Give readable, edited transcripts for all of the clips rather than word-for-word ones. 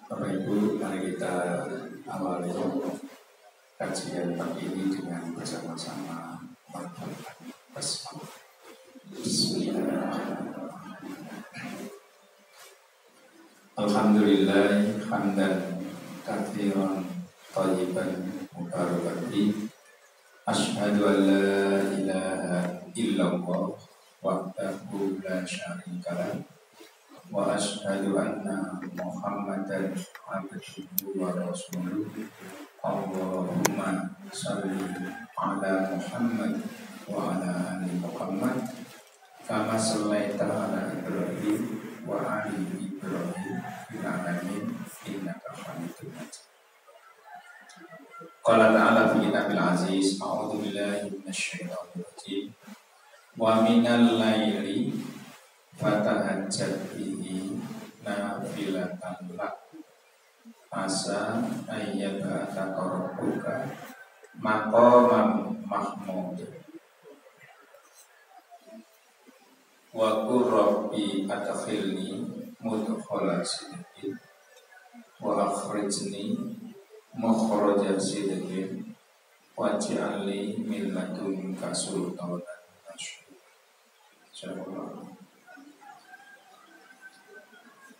Bapak Ibu, mari kita awali kajian pagi ini dengan bersama-sama bersama. Bismillahirrahmanirrahim. Alhamdulillah hamdan katsiran thayyiban mubarakan fi. Asyhadu an la ilaha illallah wahdahu la syarika lah. Wa asyhadu anna Muhammadan abduhu wa rasuluh. Allahumma shalli ala Muhammad wa ala ali Muhammad kama shallaita ala Ibrahim wa ali Ibrahim fil alamin innaka Hamidum Majid. Qala ta'ala fi kitabil aziz, a'udzu billahi minasy syaithanir rajim. Wa minal laili fatahajjat bihi nafilatan lak asa ayyab'atsaka rabbuka maqaman mahmud wa qur rabbi adkhilni mudkhala sidqin wa akhrijni mukhraja sidqin waj'alni min ladunka sultanan nasyura.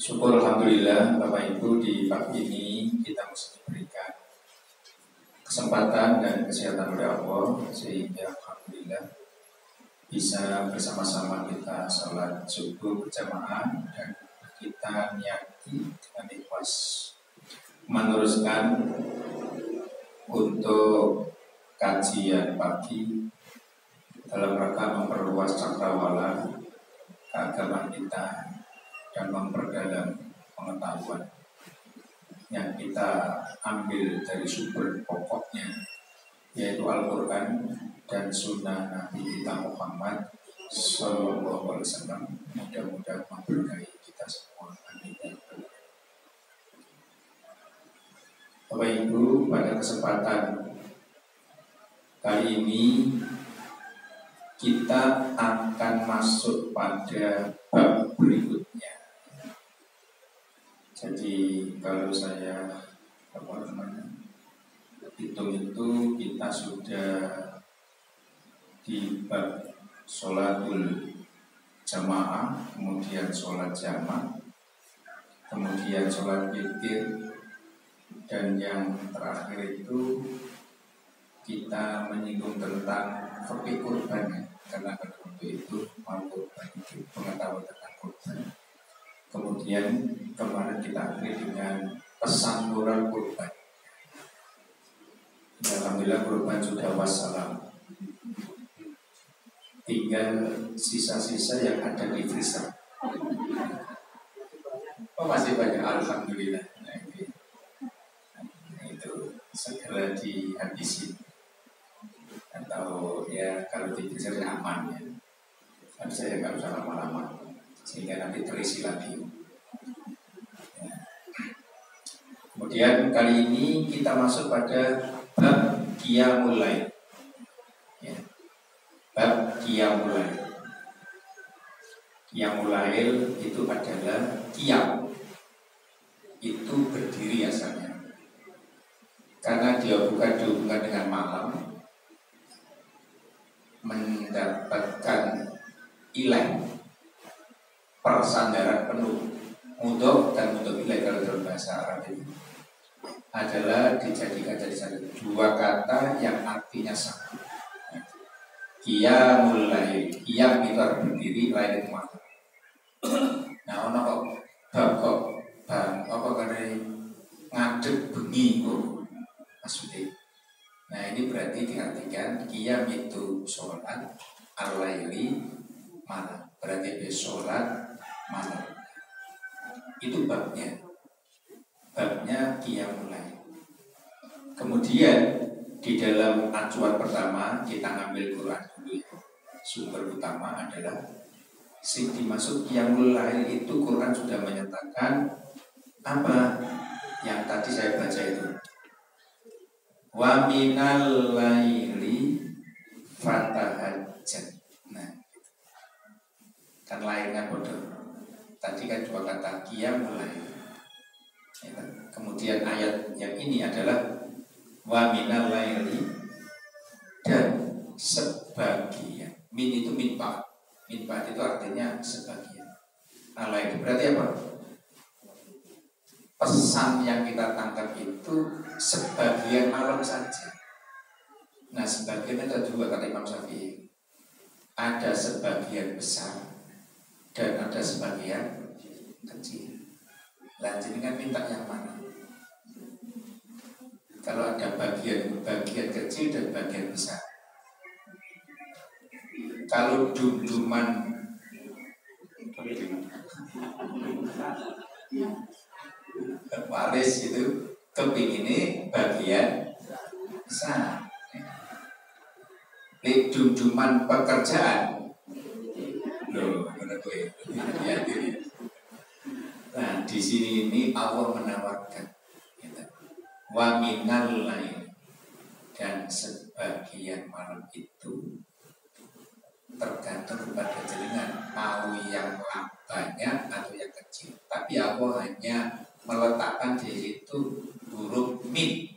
Syukur alhamdulillah Bapak Ibu, di pagi ini kita mesti diberikan kesempatan dan kesehatan oleh Allah sehingga alhamdulillah bisa bersama-sama kita sholat subuh berjamaah dan kita niati dengan ikhlas meneruskan untuk kajian pagi dalam rangka memperluas cakrawala keagamaan kita dan memperdalam pengetahuan yang kita ambil dari sumber pokoknya, yaitu Al-Quran dan Sunnah Nabi kita Muhammad Sallallahu Alaihi Wasallam. Mudah-mudahan memberkahi kita semua. Amin. Bapak Ibu, pada kesempatan kali ini kita akan masuk pada bab berikutnya. Jadi kalau saya hitung itu kita sudah di bab sholatul jamaah, kemudian sholat jamaah, kemudian sholat witir, dan yang terakhir itu kita menyinggung tentang fikih kurban, karena pada waktu itu mau kurban itu pengetahuan tentang kurban. Kemudian kemarin kita akhiri dengan pesan moral kurban. Alhamdulillah kurban sudah wassalam. Tinggal sisa-sisa yang ada di freezer. Oh masih banyak, alhamdulillah. Nah, itu segera dihabisi. Atau ya kalau di freezer aman ya. Tapi saya nggak usah lama-lama sehingga nanti terisi lagi. Ya. Kemudian kali ini kita masuk pada bab qiyamul lail. Ya. Bab qiyamul lail. Qiyamul lail itu adalah qiyam. Itu berdiri asalnya. Karena dia bukan dihubungkan dengan malam, mendapatkan ilaih persandaran penuh. Mudhof dan mudhof ilaih kalau dalam bahasa Arab itu adalah dijadikan dari dua kata yang artinya sama. Qiyamul lail, qiyam itu harus berdiri, lail itu malam. Nah, ono kok bang apa kare ngadeg bengi kok maksudnya. Nah, ini berarti diartikan qiyam itu sholat, al-laili malam. Berarti sholat malam. Itu babnya. Babnya qiyamul lail. Kemudian di dalam acuan pertama kita ngambil Quran dulu ya. Sumber utama adalah sing dimaksud qiyamul lail itu Quran sudah menyatakan apa yang tadi saya baca itu. Wa minal laili fatahajjat. Nah, kan lainnya bodoh. Tadi kan dua kata qiyamul lail. Ya, kemudian ayat yang ini adalah wa minal laili, dan sebagian. Min itu min ba'd. Min ba'd itu artinya sebagian. Alail itu berarti apa? Pesan yang kita tangkap itu sebagian malam saja. Nah, sebagian ada dua kata Imam Syafi'i. Ada sebagian besar dan ada sebagian kecil. Lanjut kan minta yang mana? Kalau ada bagian kecil dan bagian besar. Kalau dunduman waris itu kepinginnya bagian besar. Dunduman pekerjaan loh, nah di sini ini Allah menawarkan wa minal lail, dan sebagian malam itu tergantung kepada jenengan mau yang banyak atau yang kecil. Tapi Allah hanya meletakkan di situ huruf min.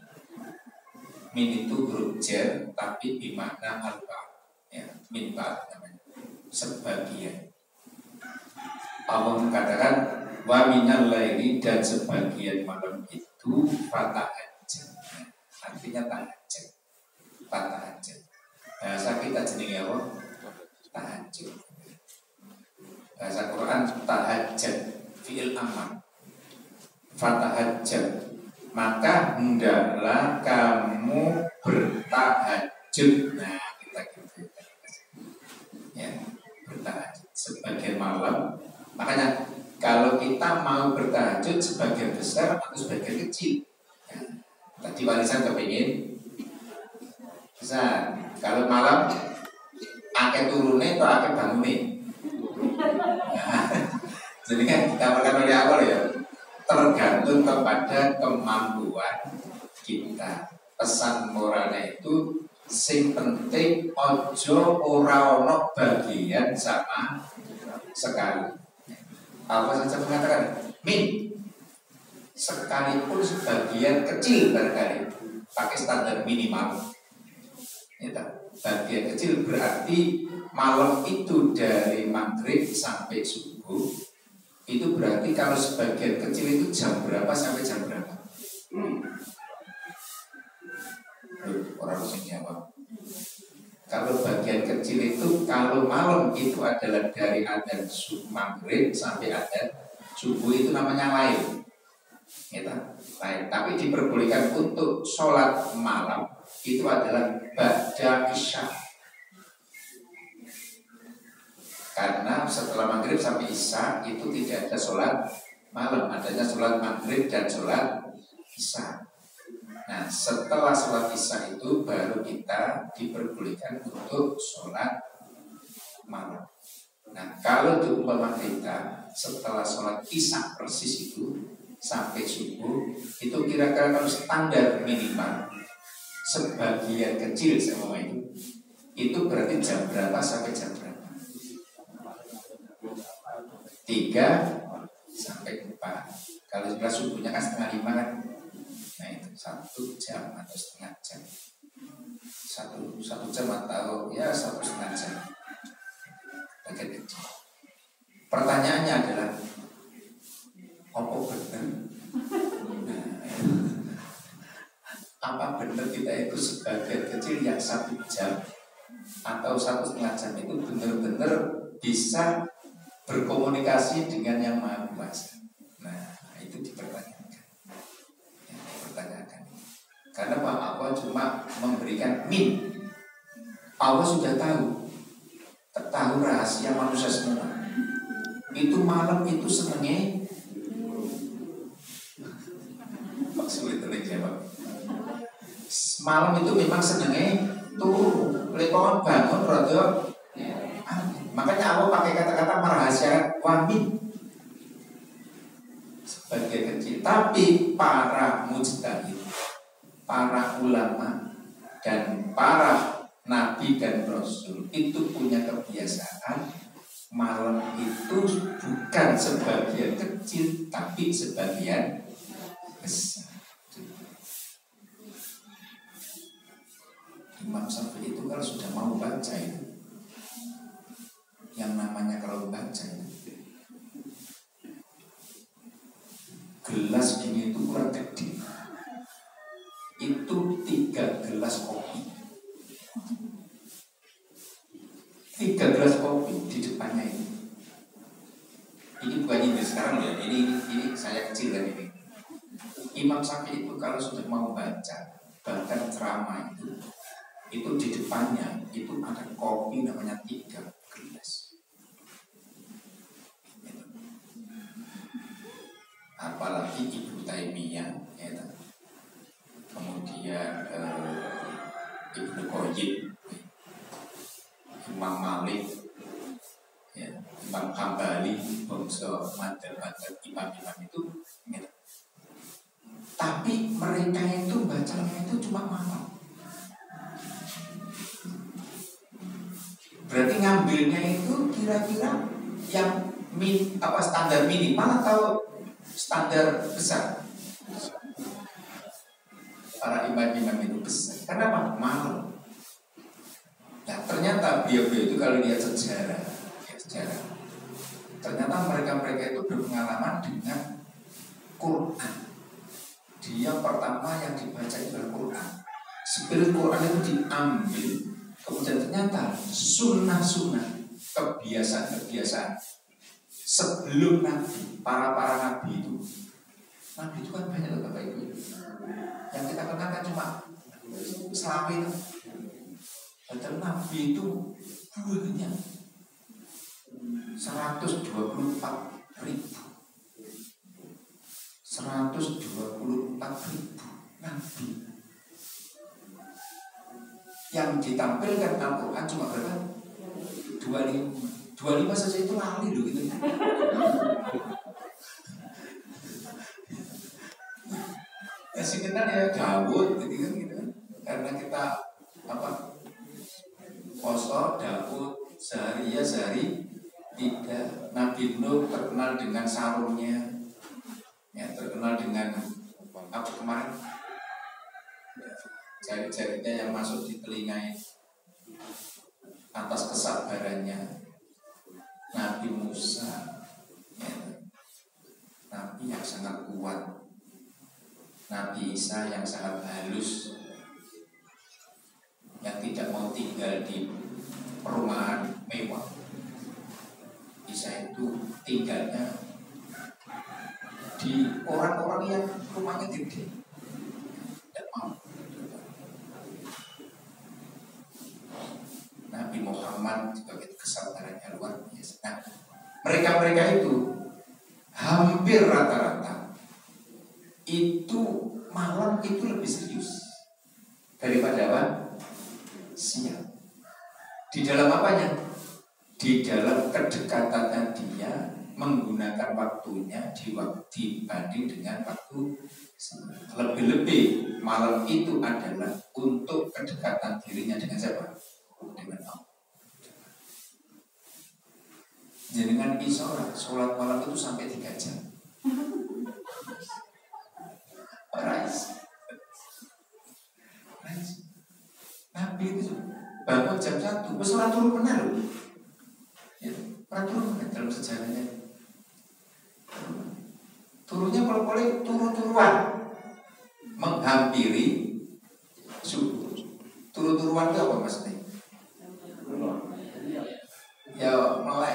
Min itu huruf jar tapi bermakna alba, ya, min ba'd namanya, sebagian. Allah mengatakan wa minal laili, dan sebagian malam itu fatahajjat, artinya tahajud. Fatahajjat bahasa kita jenenge apa? Tahajud. Bahasa Quran tahajjat fi'il amar. Fatahajjat, maka hendaklah kamu bertahajud. Nah, kita gitu ya, bertahajud sebagian malam. Makanya kalau kita mau bertahajud sebagian besar atau sebagian kecil, ya, tadi warisan kepingin besar. Kalau malam akeh turune atau akeh bangune. Nah, jadi kan kita berkata dari awal ya, tergantung kepada kemampuan kita. Pesan moralnya itu sing penting ojo ora ono bagian sama sekali. Apa saja mengatakan min, sekalipun sebagian kecil barangkali pakai standar minimal. Ya, bagian kecil berarti malam itu dari maghrib sampai subuh. Itu berarti kalau sebagian kecil itu jam berapa sampai jam berapa? Orang bisa jawab. Kalau bagian kecil itu, kalau malam itu adalah dari adzan maghrib sampai adzan subuh, itu namanya lail. Gitu, lail. Tapi diperbolehkan untuk sholat malam itu adalah ba'da isya. Karena setelah maghrib sampai isya itu tidak ada sholat malam, adanya sholat maghrib dan sholat isya. Nah, setelah sholat isya itu baru kita diperbolehkan untuk sholat malam. Nah, kalau diumpama kita setelah sholat isya persis itu sampai subuh, itu kira-kira kalau standar minimal sebagian kecil sama itu berarti jam berapa sampai jam berapa? 3 sampai 4. Kalau sebelah subuhnya kan setengah 5 kan. Nah itu 1 jam atau setengah jam, satu jam atau ya 1,5 jam bagian kecil. Pertanyaannya adalah apa benar? Apa benar kita itu sebagian kecil yang 1 jam atau 1,5 jam itu benar-benar bisa berkomunikasi dengan yang Maha Kuasa? Nah itu dipertanyakan. Karena Pak Allah cuma memberikan min. Allah sudah tahu rahasia manusia semua. Itu malam itu senengnya sulit terjawab. Malam itu memang senengnya tuh lekon bangun rada. Makanya Allah pakai kata-kata merahasiakan wamin sebagian kecil. Tapi para mujtahid, para ulama dan para nabi dan rasul itu punya kebiasaan malam itu bukan sebagian kecil tapi sebagian gelas gini itu kurang gede. Itu 3 gelas kopi. 3 gelas kopi di depannya ini. Ini bukan Inggris sekarang ya. Ini saya kecil kan ini. Imam Syafi'i itu kalau sudah mau baca, bahkan ceramah itu di depannya itu ada kopi namanya 3 gelas. Apalagi Ibnu Taimiyah, ya, kemudian Ibnu Qayyim, Imam Malik, ya, Imam Hambali, bangsa madzhab imam-imam itu, ya. Tapi mereka itu bacanya itu cuma malam. Berarti ngambilnya itu kira-kira yang standar minimal atau standar besar? Para imam-imam itu besar. Kenapa? Malam. Nah, ternyata beliau-beliau itu kalau lihat sejarah, ternyata mereka itu berpengalaman dengan Quran. Dia pertama yang dibaca itu Al-Quran. Spirit Quran itu diambil, kemudian ternyata sunnah-sunnah, kebiasaan-kebiasaan sebelum Nabi, para Nabi itu kan banyak loh Bapak Ibu. Yang kita kenal kan cuma selama itu. Padahal Nabi itu banyak, 124.000 Nabi. Yang ditampilkan Al-Quran cuma berapa? 25 saja itu lali loh gitu. Ya sih kenal ya Daud gitu kan. Karena kita poso Daud sehari tidak. Nabi Nuh terkenal dengan sarungnya, ya, terkenal dengan apa kemarin jari-jarinya yang masuk di telinga atas kesabarannya. Nabi Musa, ya, Nabi yang sangat kuat. Nabi Isa yang sangat halus, yang tidak mau tinggal di perumahan mewah. Isa itu tinggalnya di orang-orang yang rumahnya gede, tidak mau. Nabi Muhammad juga kesabarannya luar biasa. Nah, mereka itu hampir rata-rata itu malam itu lebih serius daripada apa? Siang. Di dalam apanya? Di dalam kedekatannya dia menggunakan waktunya dibanding dengan waktu siang. Lebih-lebih malam itu adalah untuk kedekatan dirinya dengan siapa? Dengan Allah. Dengan sholat malam itu sampai 3 jam. Nabi itu bangun jam 1, sholat turun benar loh. Ya, turun benar dalam sejarahnya. Turunnya boleh turun-turuan, menghampiri subuh. Turun-turuan itu apa maksudnya? Ya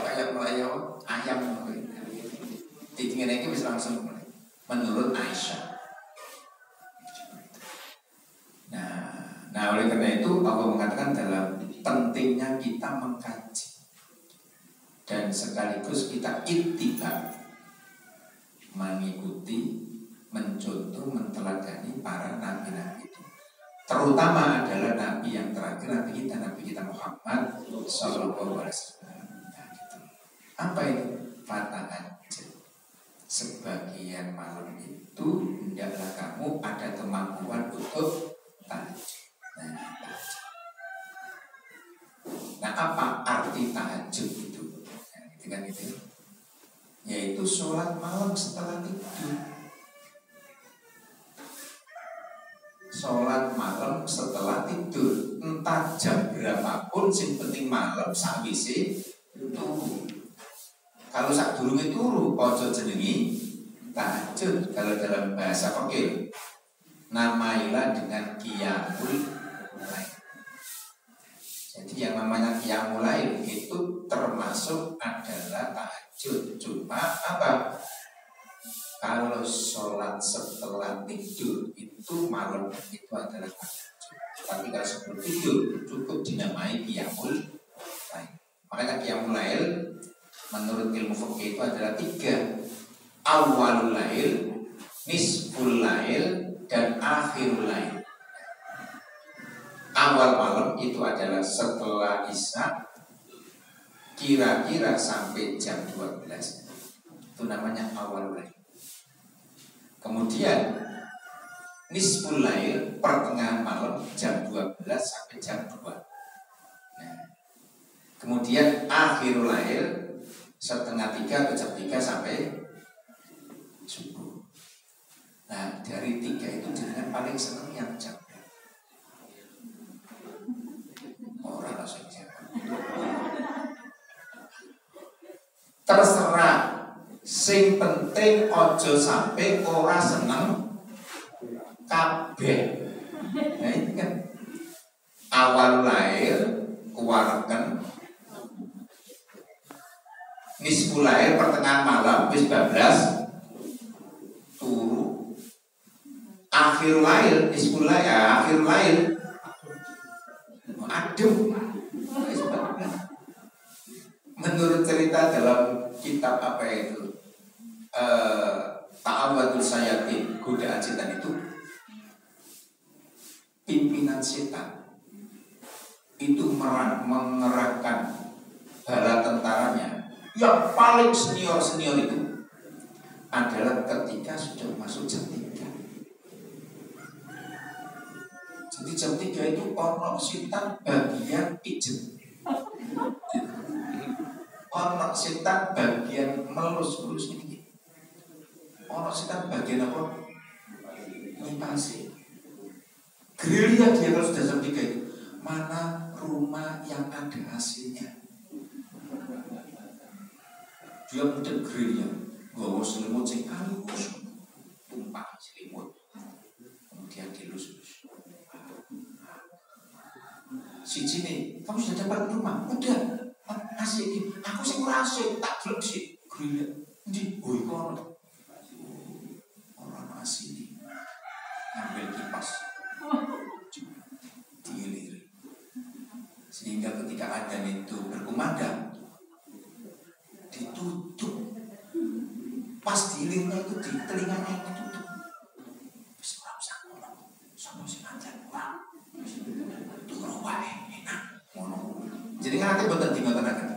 kayak melay ayam. Titingin ini bisa langsung mulai. Menurut Aisyah. Nah, oleh karena itu Allah mengatakan dalam pentingnya kita mengkaji dan sekaligus kita ittiba, mengikuti, mencontoh, menteladani para nabi-nabi itu. Terutama adalah nabi yang terakhir, nabi kita Muhammad Sallallahu Alaihi Wasallam. Apa itu? Fatahajat. Sebagian malam itu hendaklah kamu ada kemampuan untuk tahajud. Nah, apa arti tahajud itu? Nah, itu kan gitu. Yaitu sholat malam setelah tidur. Sholat malam setelah tidur, entah jam berapapun, sing penting malam sakwise turu. Kalau sak durunge turu, ojo jenengi tahajud kalau dalam bahasa fikih namailah dengan qiyamul lail. Jadi yang namanya qiyamul lail itu termasuk adalah tahajud. Cuma apa? Kalau sholat setelah tidur itu malam itu adalah tahajud. Tapi kalau sebelum tidur cukup dinamai qiyamul lail. Makanya qiyamul lail menurut ilmu fikih itu adalah 3. Awalul lail, nisful lail, dan akhirul lail. Awal malam itu adalah setelah isya kira-kira sampai jam 12. Itu namanya awal lail. Kemudian nisful lail, pertengahan malam jam 12 sampai jam 2. Nah, kemudian akhirul lail setengah 3 ke jam 3 sampai subuh. Nah, dari 3 itu jenengan paling senang yang jam orang rasanya. Terserah, sing penting ojo sampai ora seneng kabeh. Nah, ini kan awal lahir keluarkan nisful lail pertengahan malam wis 12 turu. Akhir lail nisful lail akhir lail adem. Menurut cerita dalam kitab apa itu Ta'awadul Sayatin, godaan setan itu, pimpinan setan itu mengerahkan bala tentaranya yang paling senior itu adalah ketika sudah masuk jam 3. Jadi jam 3 itu ono setan bagian pijet, ono setan bagian melus-melus ini, ono setan bagian apa? Ngipasi. Gerilya dia kalau sudah jam 3 itu, mana rumah yang ada hasilnya? Dia mudah gerilya, gawa selimut sing halus, tumpah selimut, kemudian dilus-lus. Si Cini, kamu sudah dapat rumah? Udah, asik ini. Aku sih ngerasik, tak belum sih. Gerilya, di boy kono. Orang asik ini, ngambil kipas, diilir. Sehingga ketika adzan itu berkumandang, ditutup. Pas dilirnya itu di telinganya ditutup. Terus orang sanggup, sama si adzan pulang. Turu wae enak. Jadi ngerti boten dingoten-ngoten.